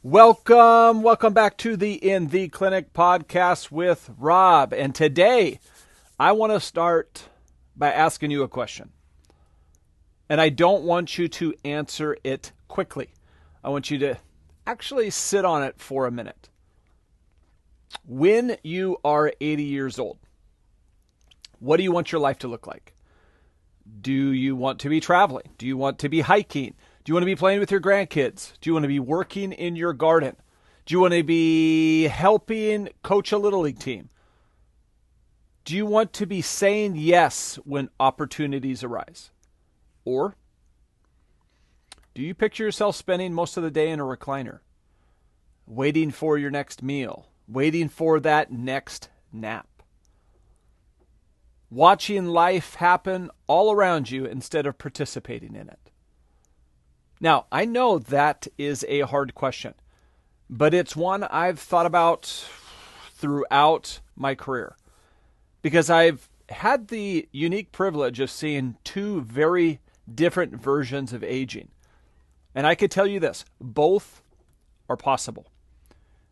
Welcome back to the In the Clinic podcast with Rob. And today, I want to start by asking you a question. And I don't want you to answer it quickly. I want you to actually sit on it for a minute. When you are 80 years old, what do you want your life to look like? Do you want to be traveling? Do you want to be hiking? Do you want to be playing with your grandkids? Do you want to be working in your garden? Do you want to be helping coach a Little League team? Do you want to be saying yes when opportunities arise? Or do you picture yourself spending most of the day in a recliner, waiting for your next meal, waiting for that next nap, watching life happen all around you instead of participating in it? Now, I know that is a hard question, but it's one I've thought about throughout my career because I've had the unique privilege of seeing two very different versions of aging. And I could tell you this, both are possible.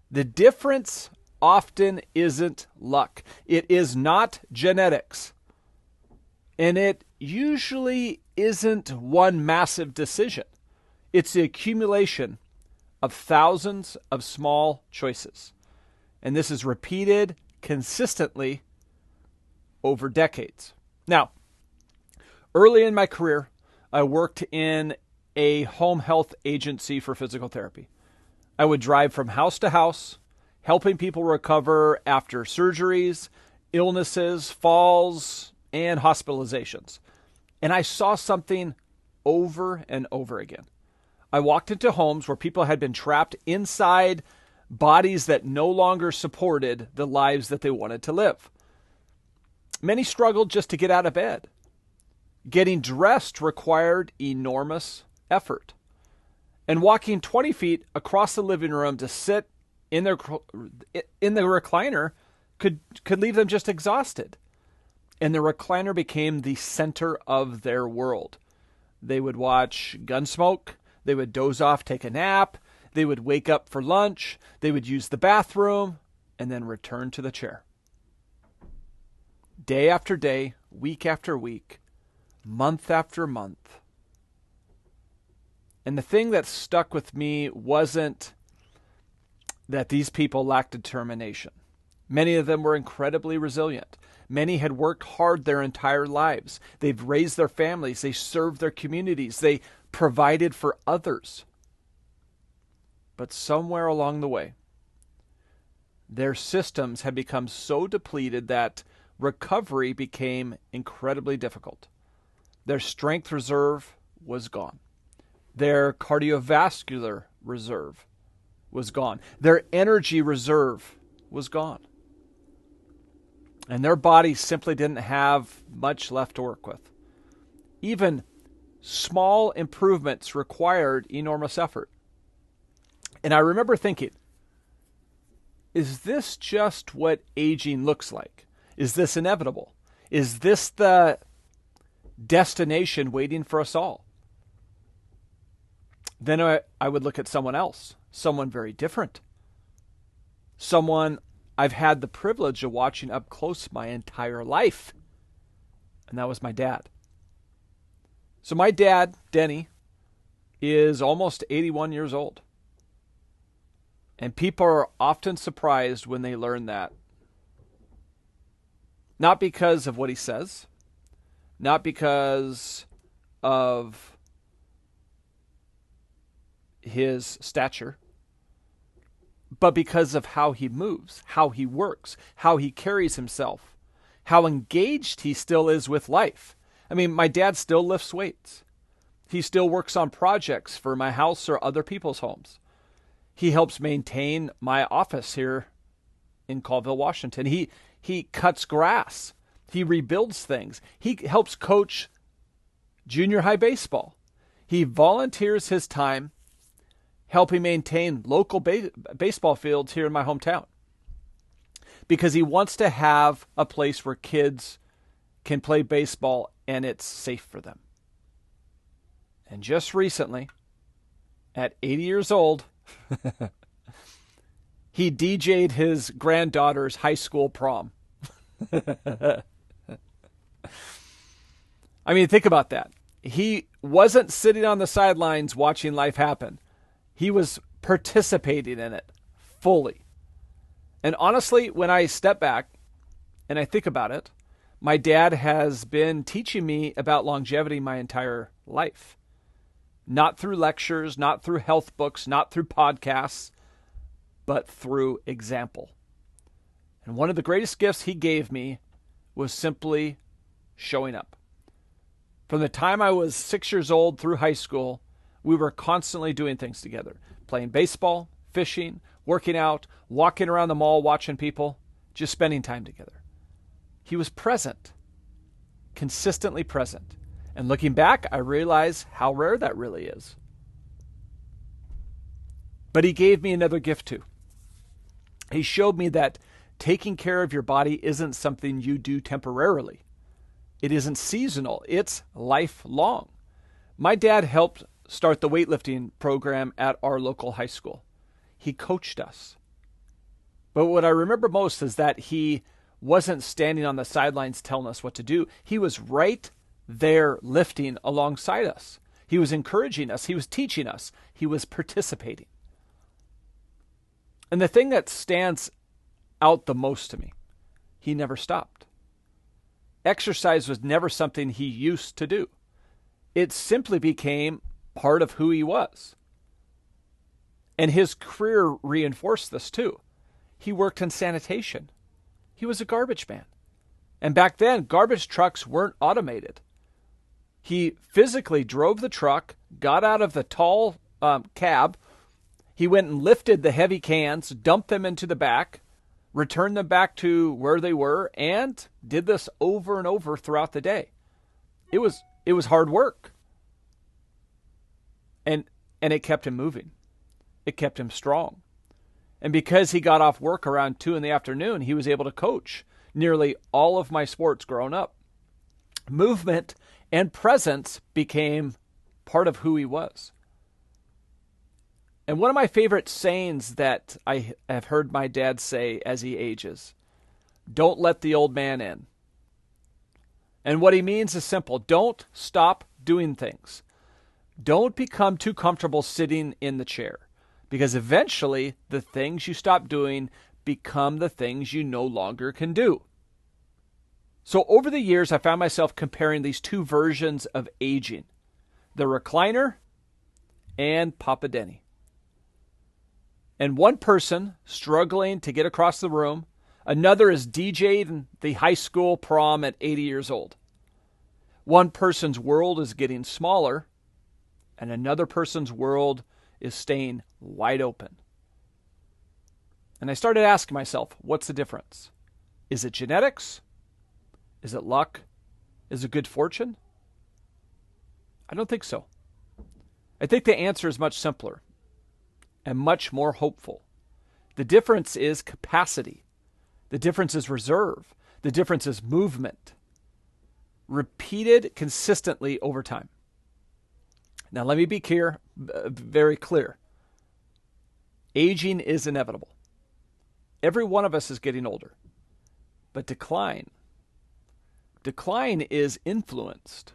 The difference often isn't luck. It is not genetics. And it usually isn't one massive decision. It's the accumulation of thousands of small choices. And this is repeated consistently over decades. Now, early in my career, I worked in a home health agency for physical therapy. I would drive from house to house, helping people recover after surgeries, illnesses, falls, and hospitalizations. And I saw something over and over again. I walked into homes where people had been trapped inside bodies that no longer supported the lives that they wanted to live. Many struggled just to get out of bed. Getting dressed required enormous effort. And walking 20 feet across the living room to sit in the recliner could leave them just exhausted. And the recliner became the center of their world. They would watch Gunsmoke. They would doze off, take a nap. They would wake up for lunch. They would use the bathroom and then return to the chair. Day after day, week after week, month after month. And the thing that stuck with me wasn't that these people lacked determination. Many of them were incredibly resilient. Many had worked hard their entire lives. They've raised their families. They served their communities. They provided for others. But somewhere along the way, their systems had become so depleted that recovery became incredibly difficult. Their strength reserve was gone. Their cardiovascular reserve was gone. Their energy reserve was gone. And their bodies simply didn't have much left to work with. Even small improvements required enormous effort. And I remember thinking, is this just what aging looks like? Is this inevitable? Is this the destination waiting for us all? Then I would look at someone else, someone very different, someone I've had the privilege of watching up close my entire life. And that was my dad. So my dad, Denny, is almost 81 years old. And people are often surprised when they learn that. Not because of what he says, not because of his stature, but because of how he moves, how he works, how he carries himself, how engaged he still is with life. I mean, my dad still lifts weights. He still works on projects for my house or other people's homes. He helps maintain my office here in Colville, Washington. He cuts grass. He rebuilds things. He helps coach junior high baseball. He volunteers his time helping maintain local baseball fields here in my hometown because he wants to have a place where kids can play baseball and it's safe for them. And just recently, at 80 years old, He DJ'd his granddaughter's high school prom. I mean, think about that. He wasn't sitting on the sidelines watching life happen. He was participating in it fully. And honestly, when I step back and I think about it, my dad has been teaching me about longevity my entire life. Not through lectures, not through health books, not through podcasts, but through example. And one of the greatest gifts he gave me was simply showing up. From the time I was 6 years old through high school, we were constantly doing things together. Playing baseball, fishing, working out, walking around the mall watching people, just spending time together. He was present, consistently present. And looking back, I realize how rare that really is. But he gave me another gift too. He showed me that taking care of your body isn't something you do temporarily. It isn't seasonal. It's lifelong. My dad helped start the weightlifting program at our local high school. He coached us. But what I remember most is that he wasn't standing on the sidelines telling us what to do. He was right there lifting alongside us. He was encouraging us. He was teaching us. He was participating. And the thing that stands out the most to me, he never stopped. Exercise was never something he used to do. It simply became part of who he was. And his career reinforced this too. He worked in sanitation. He was a garbage man. And back then, garbage trucks weren't automated. He physically drove the truck, got out of the tall cab. He went and lifted the heavy cans, dumped them into the back, returned them back to where they were, and did this over and over throughout the day. It was hard work. And it kept him moving. It kept him strong. And because he got off work around 2 p.m, he was able to coach nearly all of my sports growing up. Movement and presence became part of who he was. And one of my favorite sayings that I have heard my dad say as he ages, don't let the old man in. And what he means is simple. Don't stop doing things. Don't become too comfortable sitting in the chair, because eventually the things you stop doing become the things you no longer can do. So over the years, I found myself comparing these two versions of aging, the recliner and Papa Denny. And one person struggling to get across the room, another is DJ'd in the high school prom at 80 years old. One person's world is getting smaller, and another person's world is staying wide open. And I started asking myself, what's the difference? Is it genetics? Is it luck? Is it good fortune? I don't think so. I think the answer is much simpler and much more hopeful. The difference is capacity. The difference is reserve. The difference is movement. Repeated consistently over time. Now let me be clear, very clear. Aging is inevitable. Every one of us is getting older. But decline is influenced.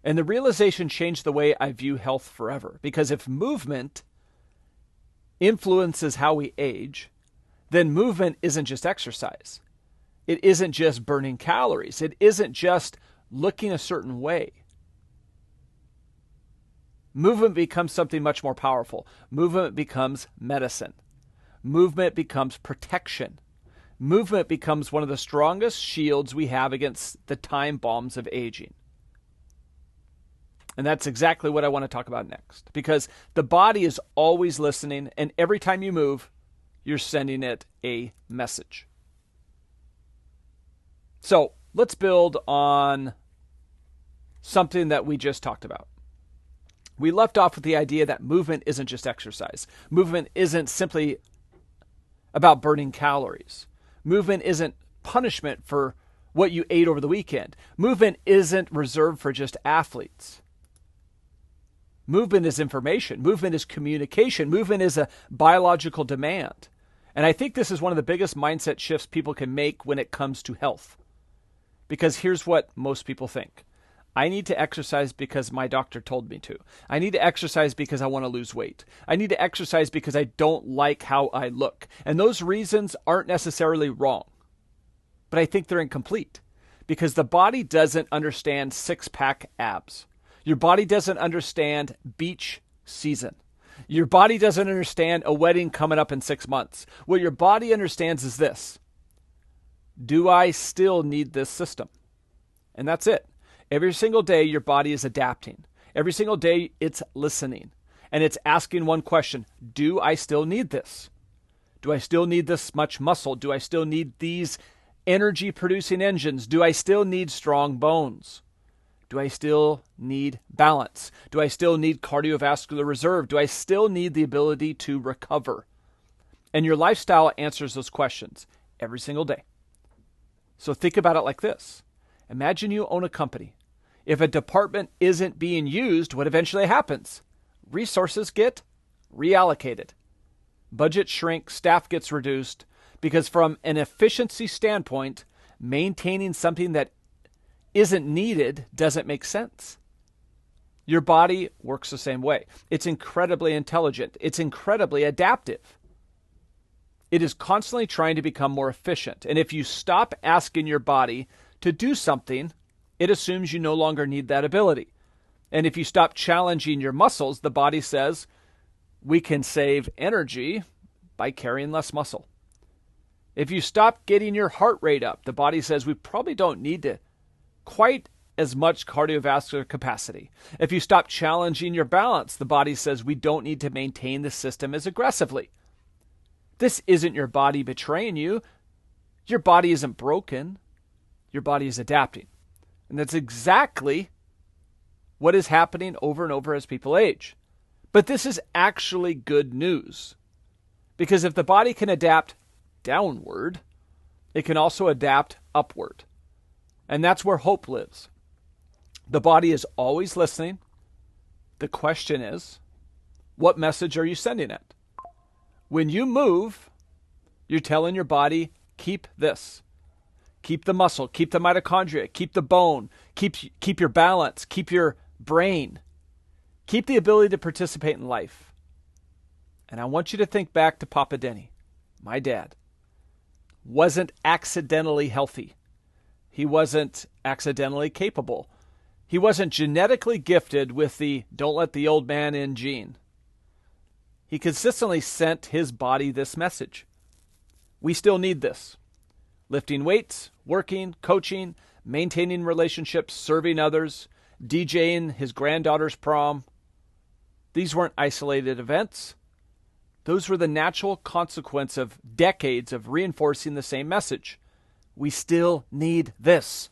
And the realization changed the way I view health forever. Because if movement influences how we age, then movement isn't just exercise. It isn't just burning calories. It isn't just looking a certain way. Movement becomes something much more powerful. Movement becomes medicine. Movement becomes protection. Movement becomes one of the strongest shields we have against the time bombs of aging. And that's exactly what I want to talk about next. Because the body is always listening, and every time you move, you're sending it a message. So let's build on something that we just talked about. We left off with the idea that movement isn't just exercise. Movement isn't simply about burning calories. Movement isn't punishment for what you ate over the weekend. Movement isn't reserved for just athletes. Movement is information. Movement is communication. Movement is a biological demand. And I think this is one of the biggest mindset shifts people can make when it comes to health. Because here's what most people think. I need to exercise because my doctor told me to. I need to exercise because I want to lose weight. I need to exercise because I don't like how I look. And those reasons aren't necessarily wrong. But I think they're incomplete. Because the body doesn't understand six-pack abs. Your body doesn't understand beach season. Your body doesn't understand a wedding coming up in 6 months. What your body understands is this. Do I still need this system? And that's it. Every single day, your body is adapting. Every single day, it's listening. And it's asking one question. Do I still need this? Do I still need this much muscle? Do I still need these energy-producing engines? Do I still need strong bones? Do I still need balance? Do I still need cardiovascular reserve? Do I still need the ability to recover? And your lifestyle answers those questions every single day. So think about it like this. Imagine you own a company. If a department isn't being used, what eventually happens? Resources get reallocated. Budget shrinks, staff gets reduced, because from an efficiency standpoint, maintaining something that isn't needed doesn't make sense. Your body works the same way. It's incredibly intelligent. It's incredibly adaptive. It is constantly trying to become more efficient. And if you stop asking your body to do something, it assumes you no longer need that ability. And if you stop challenging your muscles, the body says, we can save energy by carrying less muscle. If you stop getting your heart rate up, the body says, we probably don't need to quite as much cardiovascular capacity. If you stop challenging your balance, the body says we don't need to maintain the system as aggressively. This isn't your body betraying you. Your body isn't broken. Your body is adapting. And that's exactly what is happening over and over as people age. But this is actually good news. Because if the body can adapt downward, it can also adapt upward. And that's where hope lives. The body is always listening. The question is, what message are you sending it? When you move, you're telling your body, keep this. Keep the muscle, keep the mitochondria, keep the bone, keep your balance, keep your brain. Keep the ability to participate in life. And I want you to think back to Papa Denny, my dad. Wasn't accidentally healthy. He wasn't accidentally capable. He wasn't genetically gifted with the don't let the old man in gene. He consistently sent his body this message. We still need this. Lifting weights, working, coaching, maintaining relationships, serving others, DJing his granddaughter's prom. These weren't isolated events. Those were the natural consequence of decades of reinforcing the same message. We still need this.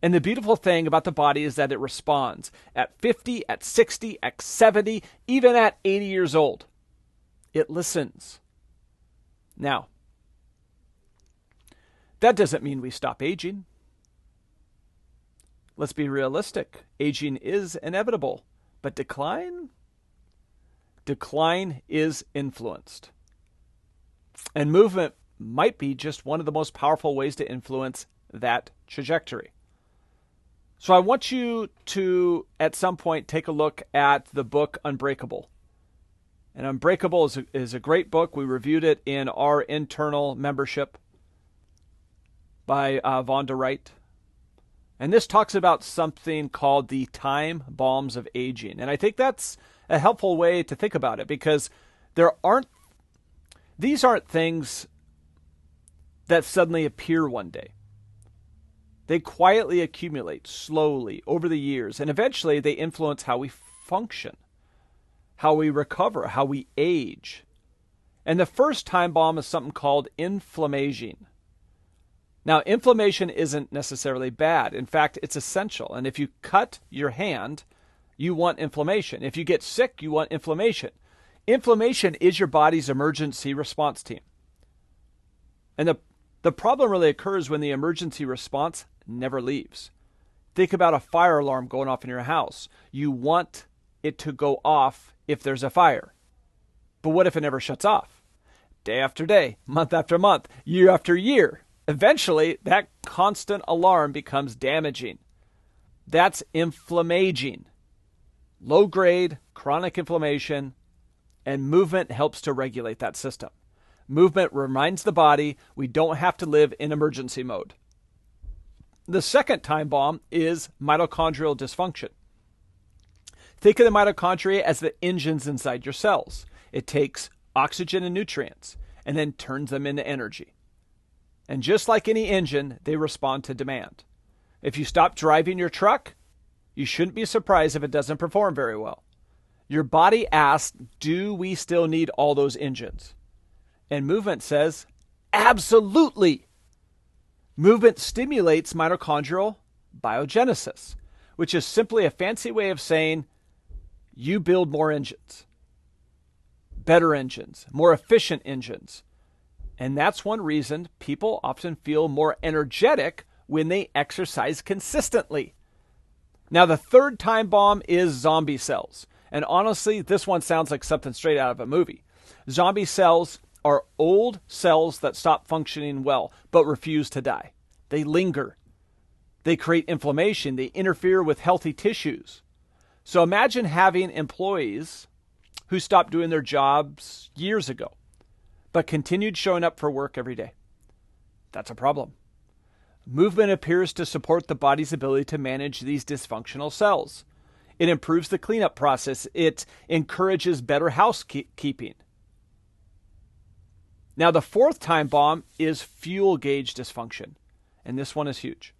And the beautiful thing about the body is that it responds at 50, at 60, at 70, even at 80 years old. It listens. Now, that doesn't mean we stop aging. Let's be realistic. Aging is inevitable, but decline is influenced. And movement might be just one of the most powerful ways to influence that trajectory. So I want you to, at some point, take a look at the book Unbreakable. And Unbreakable is a great book. We reviewed it in our internal membership by Vonda Wright. And this talks about something called the time bombs of aging. And I think that's a helpful way to think about it, because these aren't things that suddenly appear one day. They quietly accumulate slowly over the years, and eventually they influence how we function, how we recover, how we age. And the first time bomb is something called inflammation. Now, inflammation isn't necessarily bad. In fact, it's essential. And if you cut your hand, you want inflammation. If you get sick, you want inflammation. Inflammation is your body's emergency response team. And the problem really occurs when the emergency response never leaves. Think about a fire alarm going off in your house. You want it to go off if there's a fire. But what if it never shuts off? Day after day, month after month, year after year. Eventually, that constant alarm becomes damaging. That's inflammaging. Low-grade chronic inflammation, and movement helps to regulate that system. Movement reminds the body we don't have to live in emergency mode. The second time bomb is mitochondrial dysfunction. Think of the mitochondria as the engines inside your cells. It takes oxygen and nutrients and then turns them into energy. And just like any engine, they respond to demand. If you stop driving your truck, you shouldn't be surprised if it doesn't perform very well. Your body asks, do we still need all those engines? And movement says, absolutely. Movement stimulates mitochondrial biogenesis, which is simply a fancy way of saying you build more engines, better engines, more efficient engines. And that's one reason people often feel more energetic when they exercise consistently. Now, the third time bomb is zombie cells. And honestly, this one sounds like something straight out of a movie. Zombie cells are old cells that stop functioning well, but refuse to die. They linger. They create inflammation. They interfere with healthy tissues. So imagine having employees who stopped doing their jobs years ago, but continued showing up for work every day. That's a problem. Movement appears to support the body's ability to manage these dysfunctional cells. It improves the cleanup process. It encourages better housekeeping. Now, the fourth time bomb is fuel gauge dysfunction, and this one is huge.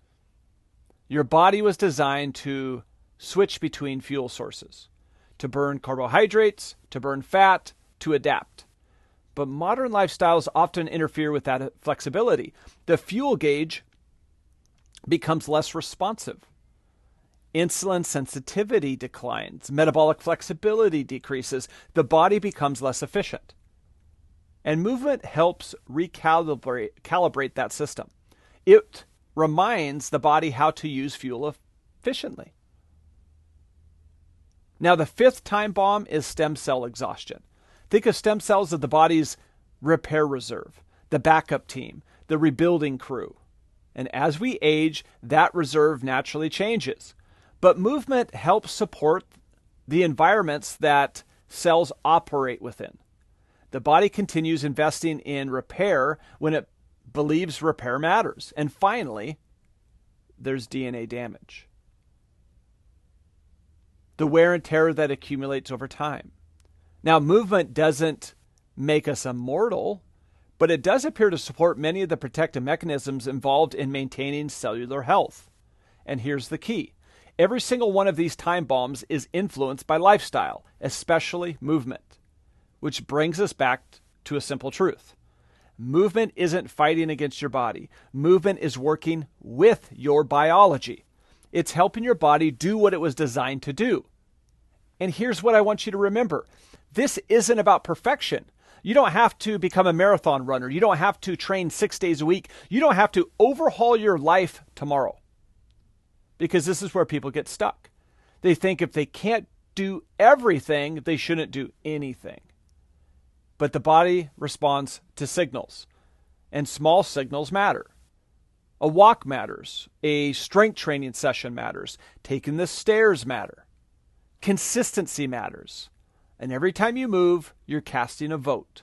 Your body was designed to switch between fuel sources, to burn carbohydrates, to burn fat, to adapt. But modern lifestyles often interfere with that flexibility. The fuel gauge becomes less responsive. Insulin sensitivity declines. Metabolic flexibility decreases. The body becomes less efficient. And movement helps recalibrate that system. It reminds the body how to use fuel efficiently. Now, the fifth time bomb is stem cell exhaustion. Think of stem cells as the body's repair reserve, the backup team, the rebuilding crew. And as we age, that reserve naturally changes. But movement helps support the environments that cells operate within. The body continues investing in repair when it believes repair matters. And finally, there's DNA damage. The wear and tear that accumulates over time. Now, movement doesn't make us immortal, but it does appear to support many of the protective mechanisms involved in maintaining cellular health. And here's the key. Every single one of these time bombs is influenced by lifestyle, especially movement, which brings us back to a simple truth. Movement isn't fighting against your body. Movement is working with your biology. It's helping your body do what it was designed to do. And here's what I want you to remember. This isn't about perfection. You don't have to become a marathon runner. You don't have to train 6 days a week. You don't have to overhaul your life tomorrow. Because this is where people get stuck. They think if they can't do everything, they shouldn't do anything. But the body responds to signals. And small signals matter. A walk matters. A strength training session matters. Taking the stairs matter. Consistency matters. And every time you move, you're casting a vote.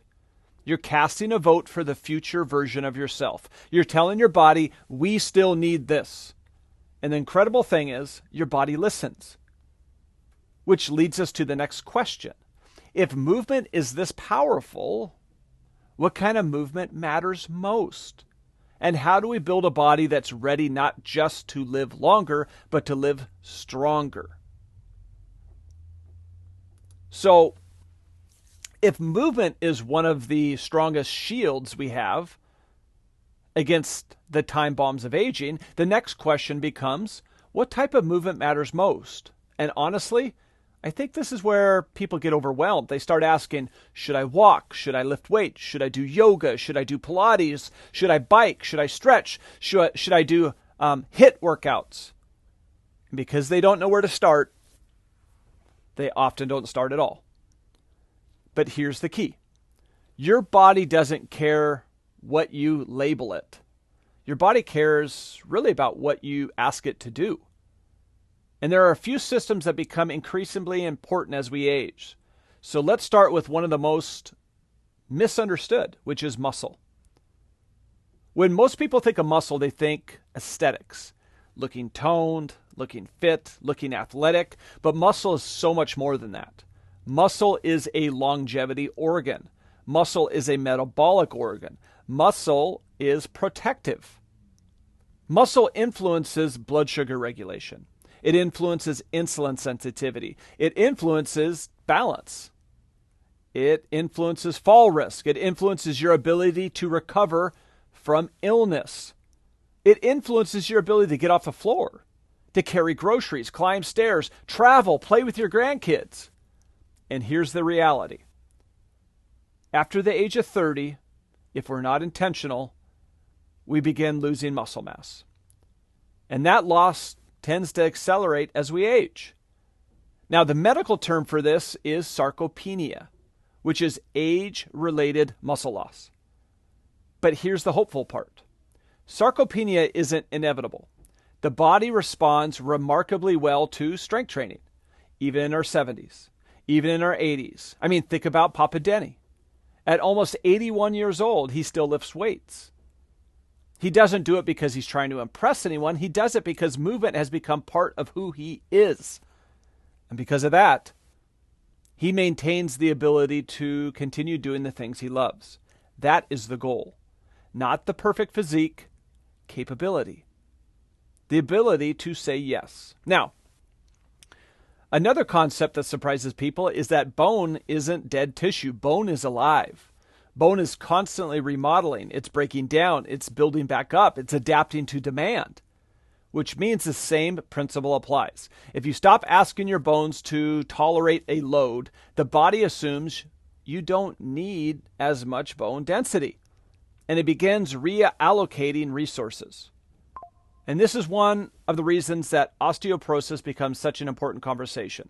You're casting a vote for the future version of yourself. You're telling your body, we still need this. And the incredible thing is, your body listens. Which leads us to the next question. If movement is this powerful, what kind of movement matters most? And how do we build a body that's ready not just to live longer, but to live stronger? So, if movement is one of the strongest shields we have against the time bombs of aging, the next question becomes, what type of movement matters most? And honestly, I think this is where people get overwhelmed. They start asking, should I walk? Should I lift weights? Should I do yoga? Should I do Pilates? Should I bike? Should I stretch? Should I do HIIT workouts? And because they don't know where to start, They often don't start at all. But here's the key. Your body doesn't care what you label it. Your body cares really about what you ask it to do. And there are a few systems that become increasingly important as we age. So let's start with one of the most misunderstood, which is muscle. When most people think of muscle, they think aesthetics, looking toned, looking fit, looking athletic, but muscle is so much more than that. Muscle is a longevity organ. Muscle is a metabolic organ. Muscle is protective. Muscle influences blood sugar regulation. It influences insulin sensitivity. It influences balance. It influences fall risk. It influences your ability to recover from illness. It influences your ability to get off the floor, to carry groceries, climb stairs, travel, play with your grandkids. And here's the reality. After the age of 30, if we're not intentional, we begin losing muscle mass. And that loss tends to accelerate as we age. Now, the medical term for this is sarcopenia, which is age-related muscle loss. But here's the hopeful part. Sarcopenia isn't inevitable. The body responds remarkably well to strength training, even in our 70s, even in our 80s. I mean, think about Papa Denny. At almost 81 years old, he still lifts weights. He doesn't do it because he's trying to impress anyone. He does it because movement has become part of who he is. And because of that, he maintains the ability to continue doing the things he loves. That is the goal. Not the perfect physique, capability. The ability to say yes. Now, another concept that surprises people is that bone isn't dead tissue. Bone is alive. Bone is constantly remodeling. It's breaking down. It's building back up. It's adapting to demand, which means the same principle applies. If you stop asking your bones to tolerate a load, the body assumes you don't need as much bone density, and it begins reallocating resources. And this is one of the reasons that osteoporosis becomes such an important conversation,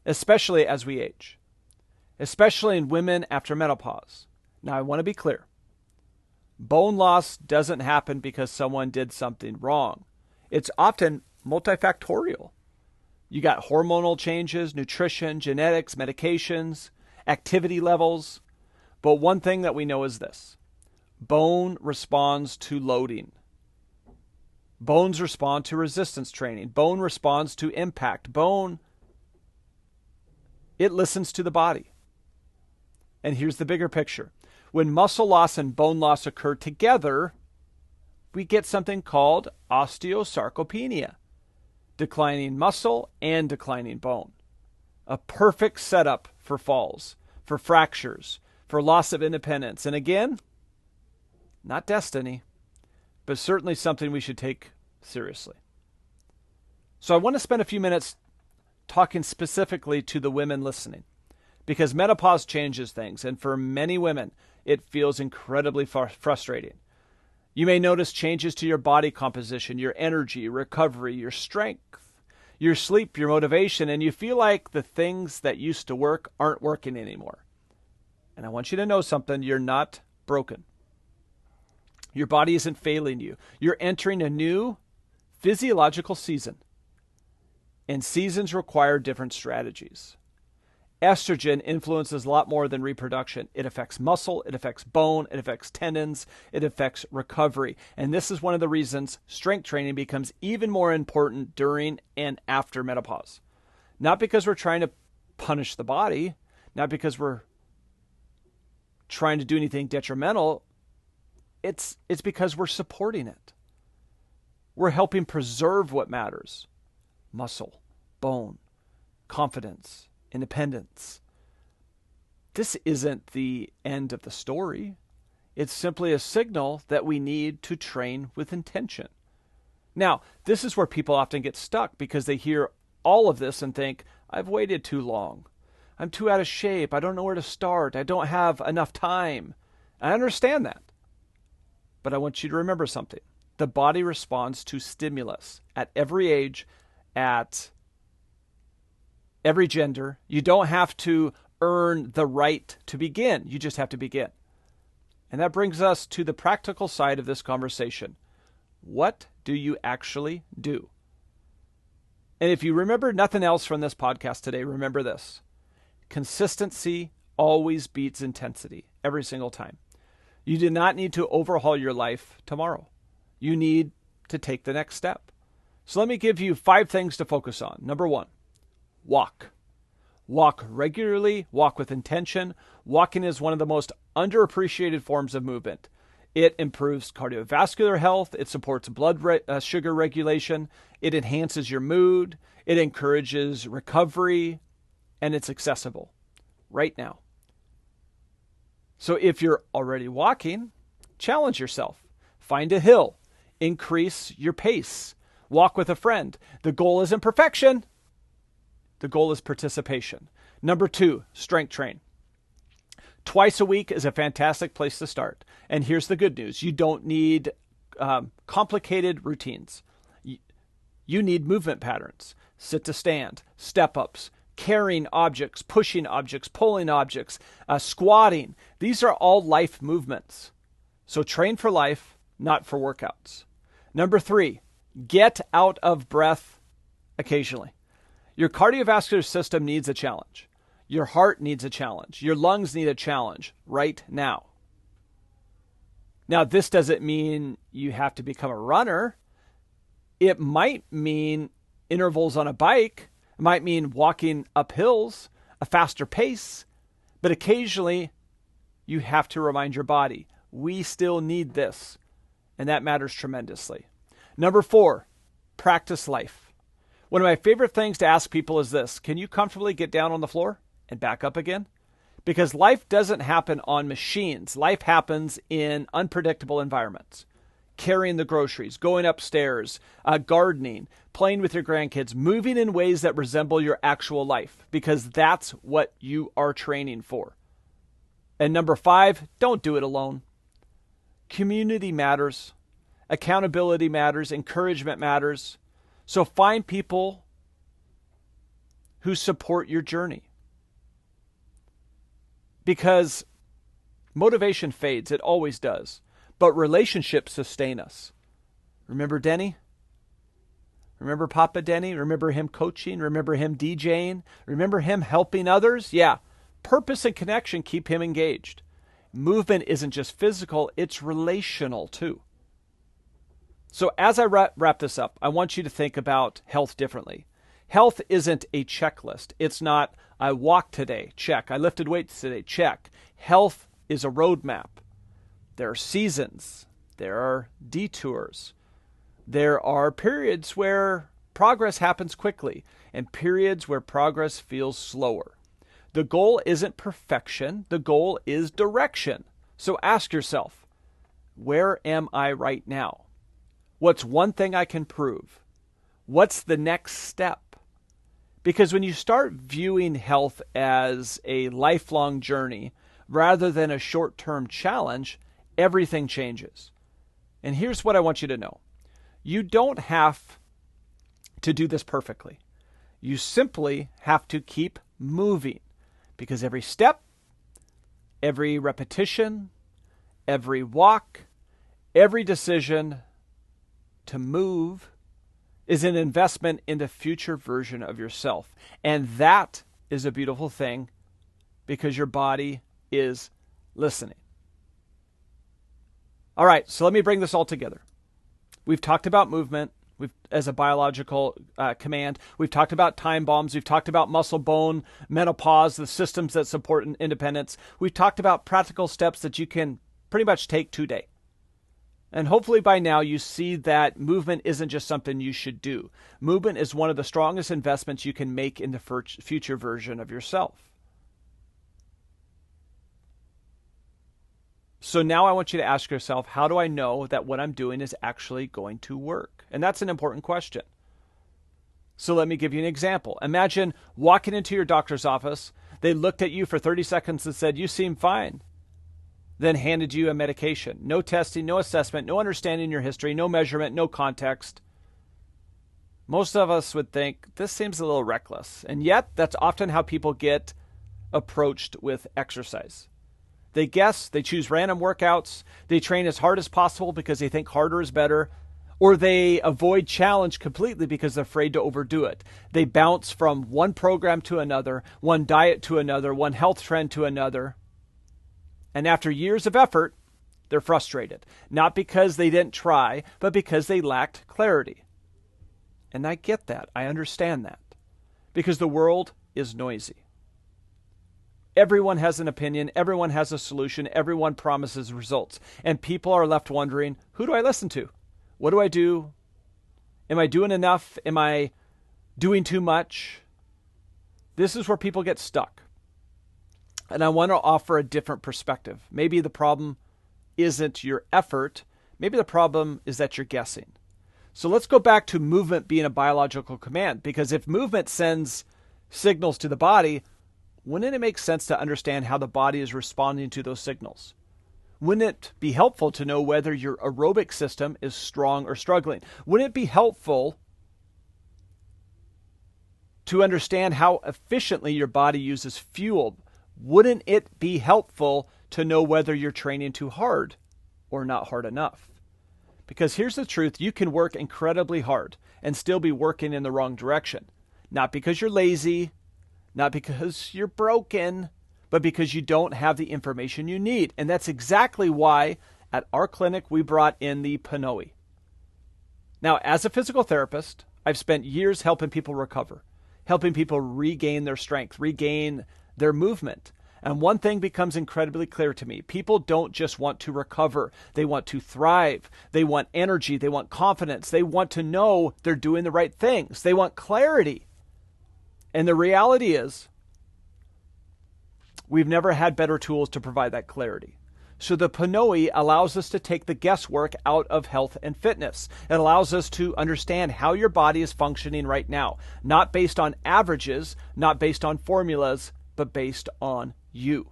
especially as we age, especially in women after menopause. Now, I want to be clear. Bone loss doesn't happen because someone did something wrong. It's often multifactorial. You got hormonal changes, nutrition, genetics, medications, activity levels. But one thing that we know is this. Bone responds to loading. Bones respond to resistance training. Bone responds to impact. Bone, it listens to the body. And here's the bigger picture. When muscle loss and bone loss occur together, we get something called osteosarcopenia, declining muscle and declining bone. A perfect setup for falls, for fractures, for loss of independence. And again, not destiny, but certainly something we should take seriously. So I want to spend a few minutes talking specifically to the women listening, because menopause changes things, and for many women, it feels incredibly frustrating. You may notice changes to your body composition, your energy, recovery, your strength, your sleep, your motivation, and you feel like the things that used to work aren't working anymore. And I want you to know something. You're not broken. Your body isn't failing you. You're entering a new physiological season. And seasons require different strategies. Estrogen influences a lot more than reproduction. It affects muscle, it affects bone, it affects tendons, it affects recovery. And this is one of the reasons strength training becomes even more important during and after menopause. Not because we're trying to punish the body, not because we're trying to do anything detrimental. It's because we're supporting it. We're helping preserve what matters. Muscle, bone, confidence, independence. This isn't the end of the story. It's simply a signal that we need to train with intention. Now, this is where people often get stuck because they hear all of this and think, I've waited too long. I'm too out of shape. I don't know where to start. I don't have enough time. I understand that. But I want you to remember something. The body responds to stimulus at every age, at every gender. You don't have to earn the right to begin. You just have to begin. And that brings us to the practical side of this conversation. What do you actually do? And if you remember nothing else from this podcast today, remember this. Consistency always beats intensity every single time. You do not need to overhaul your life tomorrow. You need to take the next step. So let me give you 5 things to focus on. Number 1, walk. Walk regularly, walk with intention. Walking is one of the most underappreciated forms of movement. It improves cardiovascular health. It supports blood sugar regulation. It enhances your mood. It encourages recovery. And it's accessible right now. So if you're already walking, challenge yourself. Find a hill. Increase your pace. Walk with a friend. The goal isn't perfection. The goal is participation. Number 2, strength train. Twice a week is a fantastic place to start. And here's the good news. You don't need complicated routines. You need movement patterns. Sit to stand, step-ups, carrying objects, pushing objects, pulling objects, squatting. These are all life movements. So train for life, not for workouts. Number 3, get out of breath occasionally. Your cardiovascular system needs a challenge. Your heart needs a challenge. Your lungs need a challenge right now. Now, this doesn't mean you have to become a runner. It might mean intervals on a bike. It might mean walking up hills, a faster pace. But occasionally, you have to remind your body, we still need this. And that matters tremendously. Number 4, practice life. One of my favorite things to ask people is this: can you comfortably get down on the floor and back up again? Because life doesn't happen on machines. Life happens in unpredictable environments. Carrying the groceries, going upstairs, gardening, playing with your grandkids, moving in ways that resemble your actual life, because that's what you are training for. And number 5, don't do it alone. Community matters. Accountability matters. Encouragement matters. So find people who support your journey. Because motivation fades. It always does. But relationships sustain us. Remember Denny? Remember Papa Denny? Remember him coaching? Remember him DJing? Remember him helping others? Yeah. Purpose and connection keep him engaged. Movement isn't just physical, it's relational too. So as I wrap this up, I want you to think about health differently. Health isn't a checklist. It's not, I walked today, check. I lifted weights today, check. Health is a roadmap. There are seasons. There are detours. There are periods where progress happens quickly and periods where progress feels slower. The goal isn't perfection. The goal is direction. So ask yourself, where am I right now? What's one thing I can prove? What's the next step? Because when you start viewing health as a lifelong journey rather than a short-term challenge, everything changes. And here's what I want you to know. You don't have to do this perfectly. You simply have to keep moving, because every step, every repetition, every walk, every decision to move is an investment in the future version of yourself. And that is a beautiful thing, because your body is listening. All right, so let me bring this all together. We've talked about movement as a biological command. We've talked about time bombs. We've talked about muscle, bone, menopause, the systems that support independence. We've talked about practical steps that you can pretty much take today. And hopefully by now you see that movement isn't just something you should do. Movement is one of the strongest investments you can make in the future version of yourself. So now I want you to ask yourself, how do I know that what I'm doing is actually going to work? And that's an important question. So let me give you an example. Imagine walking into your doctor's office. They looked at you for 30 seconds and said, you seem fine. Then handed you a medication. No testing, no assessment, no understanding your history, no measurement, no context. Most of us would think this seems a little reckless. And yet, that's often how people get approached with exercise. They guess, they choose random workouts, they train as hard as possible because they think harder is better, or they avoid challenge completely because they're afraid to overdo it. They bounce from one program to another, one diet to another, one health trend to another. And after years of effort, they're frustrated. Not because they didn't try, but because they lacked clarity. And I get that. I understand that. Because the world is noisy. Everyone has an opinion. Everyone has a solution. Everyone promises results. And people are left wondering, who do I listen to? What do I do? Am I doing enough? Am I doing too much? This is where people get stuck. And I want to offer a different perspective. Maybe the problem isn't your effort. Maybe the problem is that you're guessing. So let's go back to movement being a biological command. Because if movement sends signals to the body, wouldn't it make sense to understand how the body is responding to those signals? Wouldn't it be helpful to know whether your aerobic system is strong or struggling? Wouldn't it be helpful to understand how efficiently your body uses fuel? Wouldn't it be helpful to know whether you're training too hard or not hard enough? Because here's the truth, you can work incredibly hard and still be working in the wrong direction. Not because you're lazy, not because you're broken, but because you don't have the information you need. And that's exactly why at our clinic we brought in the Pnoe. Now, as a physical therapist, I've spent years helping people recover, helping people regain their strength, regain their movement. And one thing becomes incredibly clear to me. People don't just want to recover. They want to thrive. They want energy. They want confidence. They want to know they're doing the right things. They want clarity. And the reality is, we've never had better tools to provide that clarity. So the Pnoe allows us to take the guesswork out of health and fitness. It allows us to understand how your body is functioning right now, not based on averages, not based on formulas, but based on you.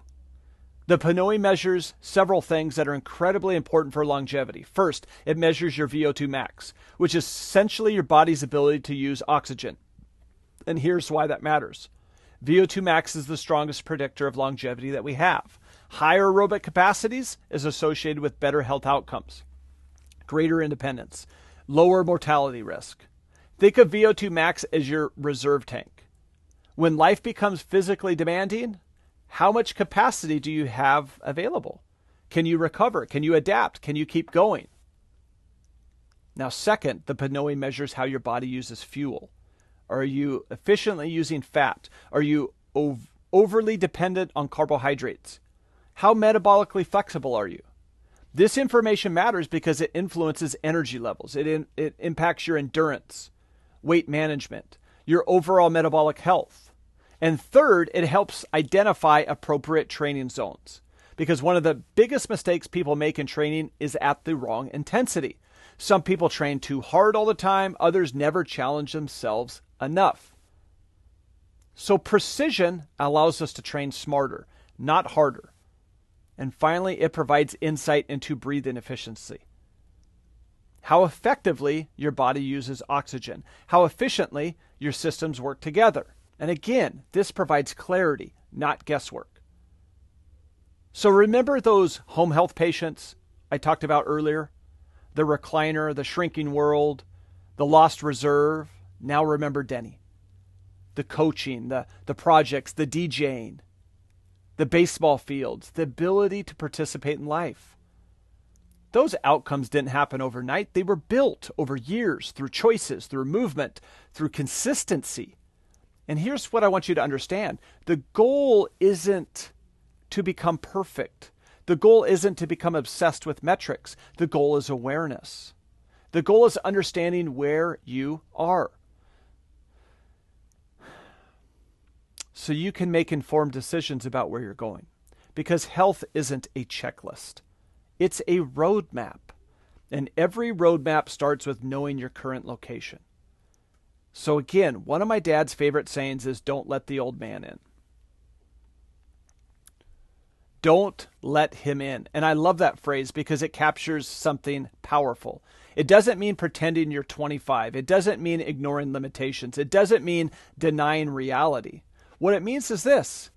The Pnoe measures several things that are incredibly important for longevity. First, it measures your VO2 max, which is essentially your body's ability to use oxygen. And here's why that matters. VO2 max is the strongest predictor of longevity that we have. Higher aerobic capacities is associated with better health outcomes, greater independence, lower mortality risk. Think of VO2 max as your reserve tank. When life becomes physically demanding, how much capacity do you have available? Can you recover? Can you adapt? Can you keep going? Now, second, the Pnoe measures how your body uses fuel. Are you efficiently using fat? Are you overly dependent on carbohydrates? How metabolically flexible are you? This information matters because it influences energy levels. It impacts your endurance, weight management, your overall metabolic health. And third, it helps identify appropriate training zones. Because one of the biggest mistakes people make in training is at the wrong intensity. Some people train too hard all the time. Others never challenge themselves enough. So precision allows us to train smarter, not harder. And finally, it provides insight into breathing efficiency. How effectively your body uses oxygen. How efficiently your systems work together. And again, this provides clarity, not guesswork. So remember those home health patients I talked about earlier? The recliner, the shrinking world, the lost reserve. Now remember Denny. The coaching, the projects, the DJing, the baseball fields, the ability to participate in life. Those outcomes didn't happen overnight. They were built over years through choices, through movement, through consistency. And here's what I want you to understand. The goal isn't to become perfect. The goal isn't to become obsessed with metrics. The goal is awareness. The goal is understanding where you are, so you can make informed decisions about where you're going. Because health isn't a checklist. It's a roadmap. And every roadmap starts with knowing your current location. So again, one of my dad's favorite sayings is, don't let the old man in. Don't let him in. And I love that phrase because it captures something powerful. It doesn't mean pretending you're 25. It doesn't mean ignoring limitations. It doesn't mean denying reality. What it means is this: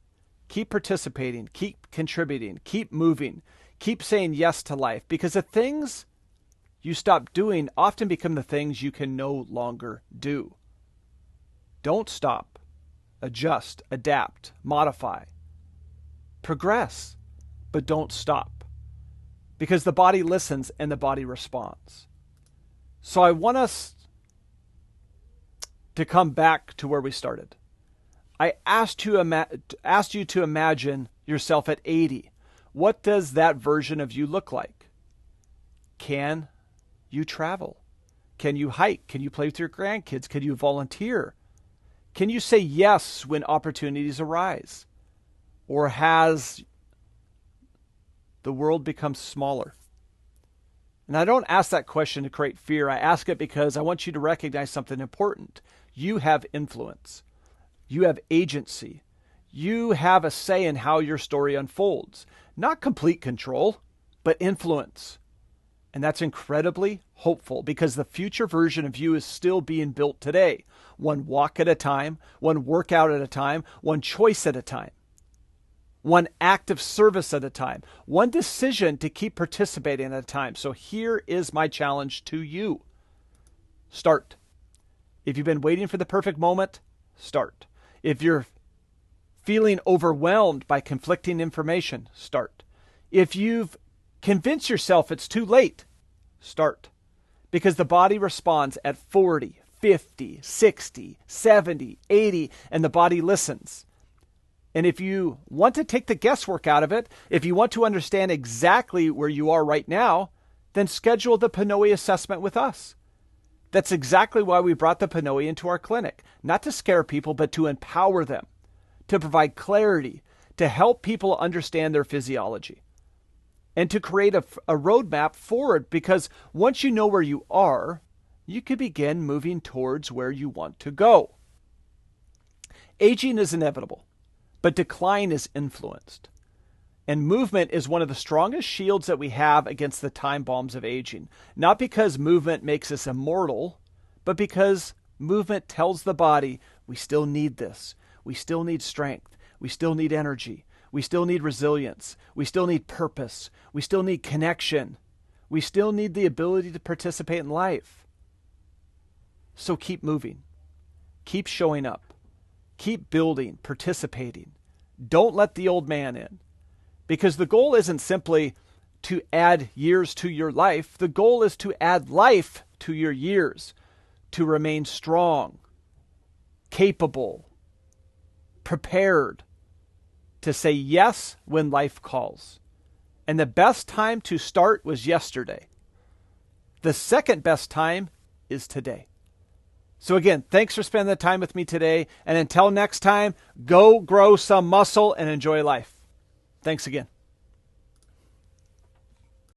keep participating, keep contributing, keep moving, keep saying yes to life, because the things you stop doing often become the things you can no longer do. Don't stop. Adjust, adapt, modify, progress, but don't stop, because the body listens and the body responds. So I want us to come back to where we started. I asked you to imagine yourself at 80. What does that version of you look like? Can you travel? Can you hike? Can you play with your grandkids? Can you volunteer? Can you say yes when opportunities arise? Or has the world become smaller? And I don't ask that question to create fear. I ask it because I want you to recognize something important. You have influence. You have agency. You have a say in how your story unfolds. Not complete control, but influence. And that's incredibly hopeful, because the future version of you is still being built today. One walk at a time, one workout at a time, one choice at a time, one act of service at a time, one decision to keep participating at a time. So here is my challenge to you. Start. If you've been waiting for the perfect moment, start. If you're feeling overwhelmed by conflicting information, start. If you've convinced yourself it's too late, start. Because the body responds at 40, 50, 60, 70, 80, and the body listens. And if you want to take the guesswork out of it, if you want to understand exactly where you are right now, then schedule the Pinoy assessment with us. That's exactly why we brought the Pinoy into our clinic. Not to scare people, but to empower them, to provide clarity, to help people understand their physiology, and to create a roadmap forward, because once you know where you are, you can begin moving towards where you want to go. Aging is inevitable, but decline is influenced. And movement is one of the strongest shields that we have against the time bombs of aging. Not because movement makes us immortal, but because movement tells the body, we still need this. We still need strength. We still need energy. We still need resilience. We still need purpose. We still need connection. We still need the ability to participate in life. So keep moving. Keep showing up. Keep building, participating. Don't let the old man in. Because the goal isn't simply to add years to your life. The goal is to add life to your years, to remain strong, capable, prepared, to say yes when life calls. And the best time to start was yesterday. The second best time is today. So again, thanks for spending the time with me today. And until next time, go grow some muscle and enjoy life. Thanks again.